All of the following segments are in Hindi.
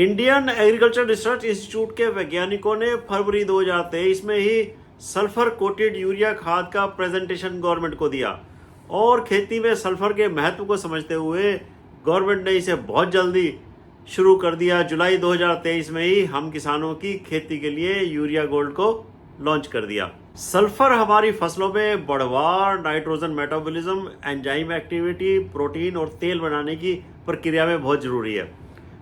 इंडियन एग्रीकल्चर रिसर्च इंस्टीट्यूट के वैज्ञानिकों ने फरवरी 2023 में ही सल्फर कोटेड यूरिया खाद का प्रेजेंटेशन गवर्नमेंट को दिया और खेती में सल्फर के महत्व को समझते हुए गवर्नमेंट ने इसे बहुत जल्दी शुरू कर दिया। जुलाई 2023 में ही हम किसानों की खेती के लिए यूरिया गोल्ड को लॉन्च कर दिया। सल्फर हमारी फसलों में बढ़वार, nitrogen metabolism, enzyme activity, protein और तेल बनाने की प्रक्रिया में बहुत जरूरी है।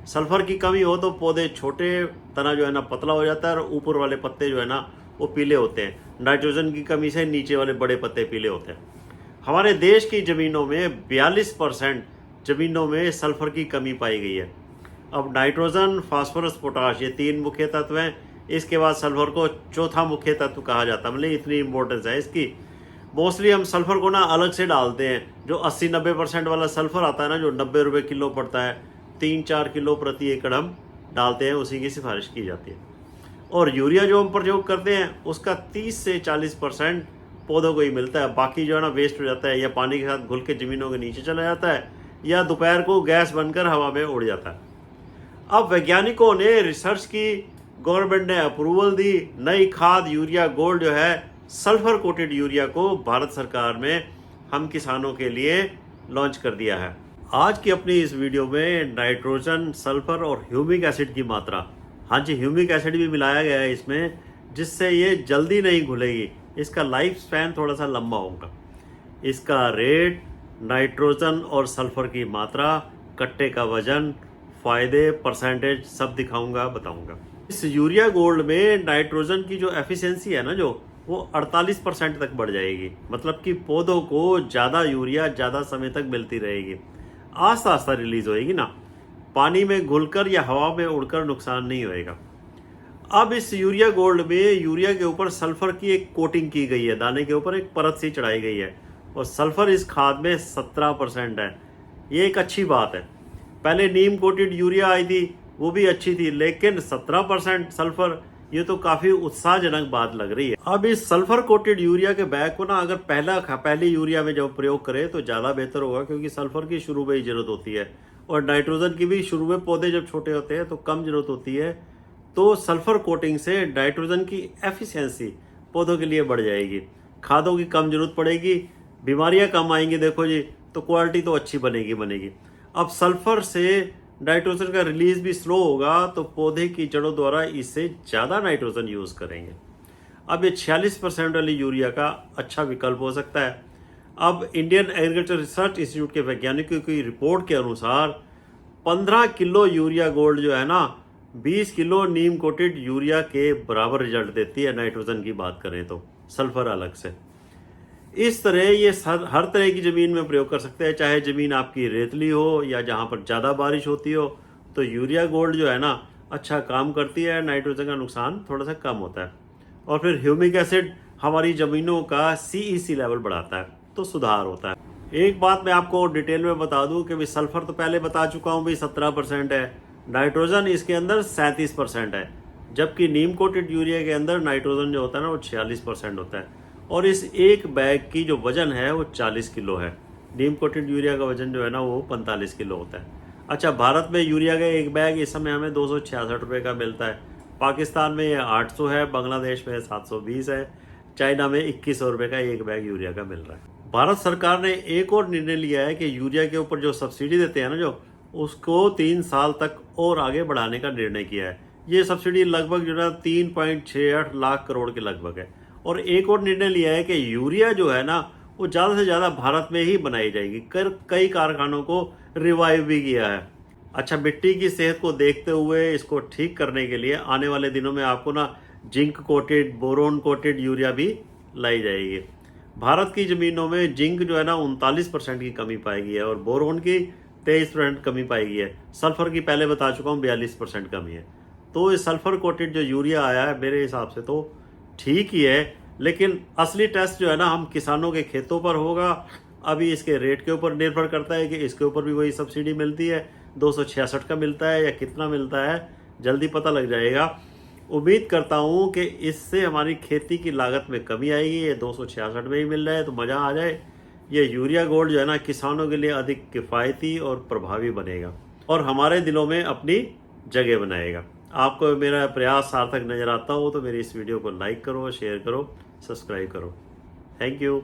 सल्फर की कमी हो तो पौधे छोटे, तना जो है ना पतला हो जाता है और ऊपर वाले पत्ते जो है ना वो पीले होते हैं। नाइट्रोजन की कमी से नीचे वाले बड़े पत्ते पीले होते हैं। हमारे देश की ज़मीनों में 42% ज़मीनों में सल्फर की कमी पाई गई है। अब नाइट्रोजन, फास्फोरस, पोटाश ये 3 मुख्य तत्व हैं। इसके बाद सल्फर को चौथा मुख्य तत्व कहा जाता है। मतलब इतनी इंपॉर्टेंस है इसकी। मोस्टली हम सल्फर को ना अलग से डालते हैं। जो 80-90% वाला सल्फर आता है ना, जो 90 रुपये किलो पड़ता है, 3-4 किलो प्रति एकड़ हम डालते हैं, उसी की सिफारिश की जाती है। और यूरिया जो हम प्रयोग करते हैं उसका 30 से 40% पौधों को ही मिलता है। बाकी जो है ना वेस्ट हो जाता है, या पानी के साथ घुल के ज़मीनों के नीचे चला जाता है, या दोपहर को गैस बनकर हवा में उड़ जाता है। अब वैज्ञानिकों ने रिसर्च की, गवर्नमेंट ने अप्रूवल दी। नई खाद यूरिया गोल्ड जो है सल्फर कोटेड यूरिया को भारत सरकार में हम किसानों के लिए लॉन्च कर दिया है। आज की अपनी इस वीडियो में नाइट्रोजन, सल्फर और ह्यूमिक एसिड की मात्रा, हाँ जी ह्यूमिक एसिड भी मिलाया गया है इसमें, जिससे ये जल्दी नहीं घुलेगी। इसका लाइफ स्पैन थोड़ा सा लंबा होगा। इसका रेट, नाइट्रोजन और सल्फर की मात्रा, कट्टे का वजन, फायदे, परसेंटेज सब दिखाऊंगा, बताऊंगा। इस यूरिया गोल्ड में नाइट्रोजन की जो एफिशिएंसी है ना, जो वो 48% तक बढ़ जाएगी। मतलब कि पौधों को ज़्यादा यूरिया ज़्यादा समय तक मिलती रहेगी। आस्ता आस्ता रिलीज होएगी ना, पानी में घुलकर या हवा में उड़कर नुकसान नहीं होएगा। अब इस यूरिया गोल्ड में यूरिया के ऊपर सल्फर की एक कोटिंग की गई है, दाने के ऊपर एक परत सी चढ़ाई गई है, और सल्फर इस खाद में 17% है। ये एक अच्छी बात है। पहले नीम कोटेड यूरिया आई थी, वो भी अच्छी थी, लेकिन 17% सल्फर, ये तो काफ़ी उत्साहजनक बात लग रही है। अब इस सल्फर कोटेड यूरिया के बैग को ना अगर पहले यूरिया में जब प्रयोग करें तो ज़्यादा बेहतर होगा, क्योंकि सल्फर की शुरू में ही जरूरत होती है, और नाइट्रोजन की भी शुरू में, पौधे जब छोटे होते हैं तो कम जरूरत होती है। तो सल्फर कोटिंग से नाइट्रोजन की एफिशिएंसी पौधों के लिए बढ़ जाएगी, खादों की कम जरूरत पड़ेगी, बीमारियां कम आएंगी, देखो जी, तो क्वालिटी तो अच्छी बनेगी। अब सल्फर से नाइट्रोजन का रिलीज भी स्लो होगा, तो पौधे की जड़ों द्वारा इससे ज़्यादा नाइट्रोजन यूज़ करेंगे। अब ये 46% वाली यूरिया का अच्छा विकल्प हो सकता है। अब इंडियन एग्रीकल्चर रिसर्च इंस्टीट्यूट के वैज्ञानिकों की रिपोर्ट के अनुसार 15 किलो यूरिया गोल्ड जो है ना 20 किलो नीम कोटेड यूरिया के बराबर रिजल्ट देती है। नाइट्रोजन की बात करें तो सल्फर अलग से। इस तरह ये हर तरह की ज़मीन में प्रयोग कर सकते हैं, चाहे ज़मीन आपकी रेतली हो या जहाँ पर ज़्यादा बारिश होती हो। तो यूरिया गोल्ड जो है ना अच्छा काम करती है, नाइट्रोजन का नुकसान थोड़ा सा कम होता है। और फिर ह्यूमिक एसिड हमारी ज़मीनों का CEC लेवल बढ़ाता है, तो सुधार होता है। एक बात मैं आपको डिटेल में बता दूं कि भाई सल्फर तो पहले बता चुका हूँ भाई 17% है, नाइट्रोजन इसके अंदर 37% है, जबकि नीम कोटेड यूरिया के अंदर नाइट्रोजन जो होता है ना वो 46% होता है। और इस एक बैग की जो वजन है वो 40 किलो है। नीम कोटेड यूरिया का वजन जो है ना वो 45 किलो होता है। अच्छा, भारत में यूरिया का एक बैग इस समय हमें 266 रुपये का मिलता है। पाकिस्तान में ये 800 है, बांग्लादेश में 720 है, चाइना में 2100 रुपये का एक बैग यूरिया का मिल रहा है। भारत सरकार ने एक और निर्णय लिया है कि यूरिया के ऊपर जो सब्सिडी देते हैं ना, जो उसको 3 साल तक और आगे बढ़ाने का निर्णय किया है। ये सब्सिडी लगभग जो है 3.68 लाख करोड़ के लगभग है। और एक और निर्णय लिया है कि यूरिया जो है ना वो ज़्यादा से ज़्यादा भारत में ही बनाई जाएगी। कई कारखानों को रिवाइव भी किया है। अच्छा, मिट्टी की सेहत को देखते हुए इसको ठीक करने के लिए आने वाले दिनों में आपको ना zinc coated, boron coated urea भी लाई जाएगी। भारत की ज़मीनों में जिंक जो है ना 39% की कमी पाई गई है, और बोरोन की 23% कमी पाई गई है। सल्फर की पहले बता चुका हूँ 42% कमी है। तो इस सल्फर कोटेड जो यूरिया आया है मेरे हिसाब से तो ठीक ही है, लेकिन असली टेस्ट जो है ना हम किसानों के खेतों पर होगा। अभी इसके रेट के ऊपर निर्भर करता है कि इसके ऊपर भी वही सब्सिडी मिलती है, 266 का मिलता है या कितना मिलता है, जल्दी पता लग जाएगा। उम्मीद करता हूँ कि इससे हमारी खेती की लागत में कमी आएगी। ये 266 में ही मिल रहा है तो मज़ा आ जाए। ये यूरिया गोल्ड जो है ना किसानों के लिए अधिक किफ़ायती और प्रभावी बनेगा, और हमारे दिलों में अपनी जगह बनाएगा। आपको मेरा प्रयास सार्थक नज़र आता हो तो मेरी इस वीडियो को लाइक करो, शेयर करो, सब्सक्राइब करो। Thank you.